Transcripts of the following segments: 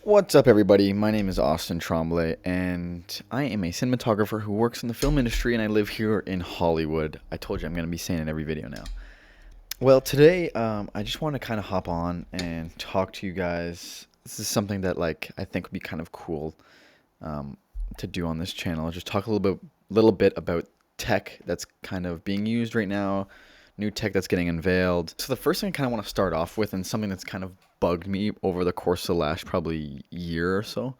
What's up, everybody? My name is Austin Tremblay, and I am a cinematographer who works in the film industry, and I live here in Hollywood. I told you I'm going to be saying it in every video now. Well, today, I just want to kind of hop on and talk to you guys. This is something that, I think would be kind of cool to do on this channel. Just talk a little bit about tech that's kind of being used right now, new tech that's getting unveiled. So the first thing I kind of want to start off with, and something that's kind of bugged me over the course of the last probably year or so,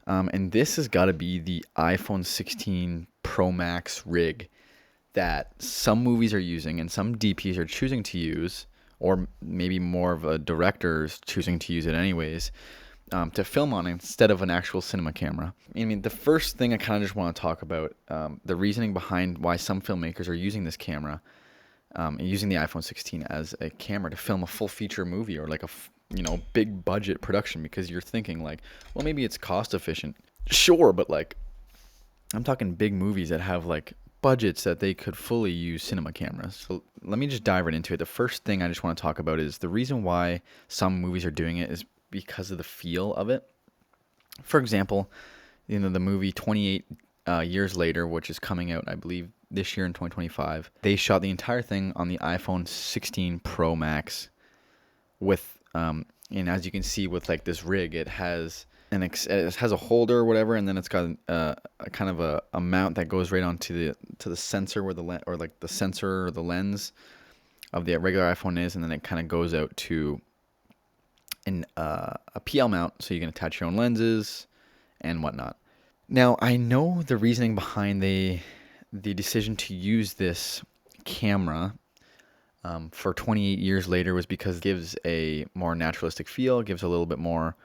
and this has got to be the iPhone 16 Pro Max rig that some movies are using and some DPs are choosing to use, or maybe more of a director's choosing to use it anyways, to film on instead of an actual cinema camera. I mean, the first thing I kind of just want to talk about, the reasoning behind why some filmmakers are using this camera, using the iPhone 16 as a camera to film a full feature movie or like big budget production, because you're thinking like, well, maybe it's cost efficient. Sure, but I'm talking big movies that have budgets that they could fully use cinema cameras. So let me just dive right into it. The first thing I just want to talk about is the reason why some movies are doing it is because of the feel of it. For example, the movie 28 Years Later, which is coming out, I believe, this year in 2025. They shot the entire thing on the iPhone 16 Pro Max with, and as you can see with this rig, it has it has a holder or whatever, and then it's got a kind of a mount that goes right onto the sensor where the sensor or the lens of the regular iPhone is, and then it kind of goes out to a PL mount, so you can attach your own lenses and whatnot. Now, I know the reasoning behind the decision to use this camera for 28 years later was because it gives a more naturalistic feel, gives a little bit more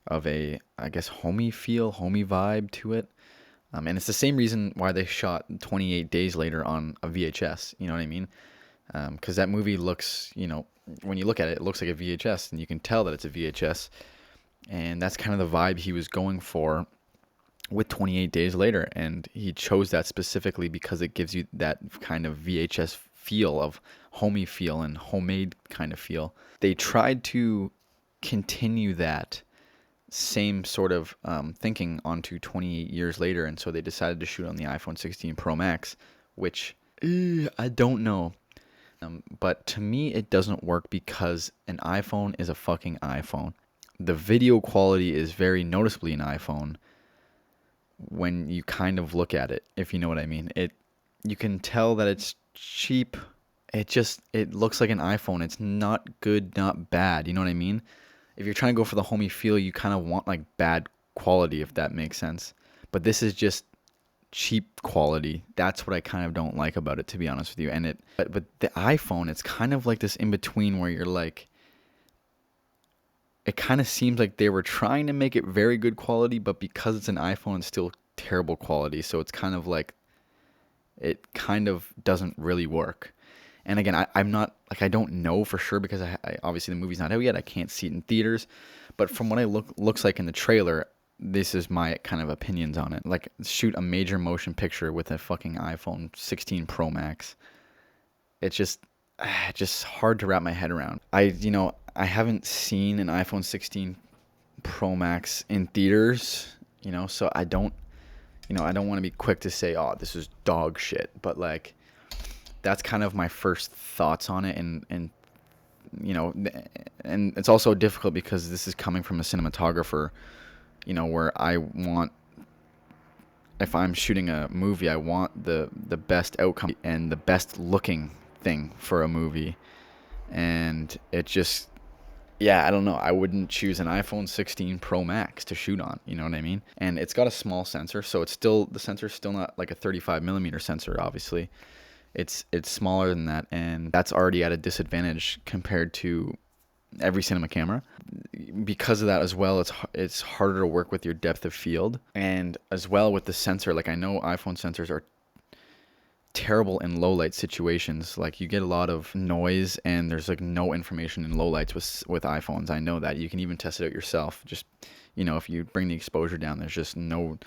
of a, I guess, homey feel, homey vibe to it. And it's the same reason why they shot 28 Days Later on a VHS, you know what I mean? Because that movie looks, when you look at it, it looks like a VHS, and you can tell that it's a VHS. And that's kind of the vibe he was going for with 28 Days Later, and he chose that specifically because it gives you that kind of VHS feel, of homey feel and homemade kind of feel. They tried to continue that same sort of thinking onto 28 Years Later, and so they decided to shoot on the iPhone 16 Pro Max, which I don't know. But to me, it doesn't work because an iPhone is a fucking iPhone. The video quality is very noticeably an iPhone when you kind of look at it, if you know what I mean. You can tell that it's cheap. It looks like an iPhone. It's not good, not bad. You know what I mean? If you're trying to go for the homey feel, you kind of want bad quality, if that makes sense. But this is just cheap quality. That's what I kind of don't like about it, to be honest with you. And but the iPhone, it's kind of like this in between where you're it kind of seems like they were trying to make it very good quality, but because it's an iPhone, it's still terrible quality. So it's kind of it kind of doesn't really work. And again, I'm not, I don't know for sure because I obviously the movie's not out yet. I can't see it in theaters. But from what looks like in the trailer, this is my kind of opinions on it. Shoot a major motion picture with a fucking iPhone 16 Pro Max. It's just hard to wrap my head around. I haven't seen an iPhone 16 Pro Max in theaters, so I don't want to be quick to say, oh, this is dog shit. But that's kind of my first thoughts on it, and it's also difficult because this is coming from a cinematographer, where if I'm shooting a movie, I want the best outcome and the best looking thing for a movie. And it just, yeah, I don't know. I wouldn't choose an iPhone 16 Pro Max to shoot on, you know what I mean? And it's got a small sensor, so the sensor's still not like a 35 millimeter sensor, obviously. It's smaller than that, and that's already at a disadvantage compared to every cinema camera. Because of that as well, it's harder to work with your depth of field, and as well with the sensor. I know iPhone sensors are terrible in low light situations. You get a lot of noise, and there's no information in low lights with iPhones. I know that. You can even test it out yourself. Just if you bring the exposure down, there's just no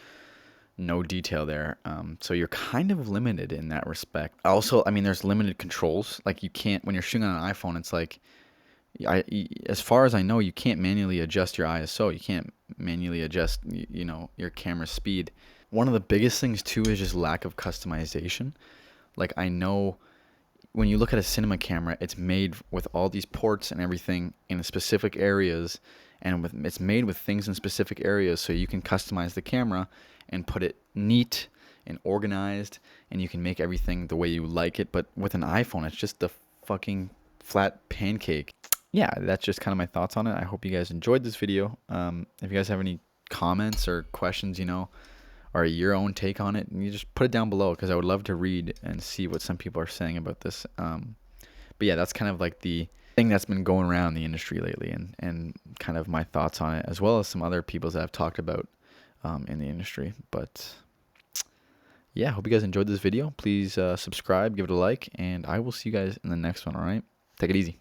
detail there. So you're kind of limited in that respect. Also, I mean, there's limited controls. You can't, when you're shooting on an iPhone, it's as far as I know, you can't manually adjust your ISO. You can't manually adjust, your camera speed. One of the biggest things too is just lack of customization. Like, I know when you look at a cinema camera, it's made with all these ports and everything in specific areas, and it's made with things in specific areas, so you can customize the camera and put it neat and organized, and you can make everything the way you like it. But with an iPhone, it's just a fucking flat pancake. Yeah, that's just kind of my thoughts on it. I hope you guys enjoyed this video. If you guys have any comments or questions, or your own take on it, and you just put it down below, because I would love to read and see what some people are saying about this. But yeah, that's kind of like the thing that's been going around the industry lately, and kind of my thoughts on it, as well as some other people's that I've talked about in the industry. But yeah, hope you guys enjoyed this video. Please subscribe, give it a like, and I will see you guys in the next one. All right, take it easy.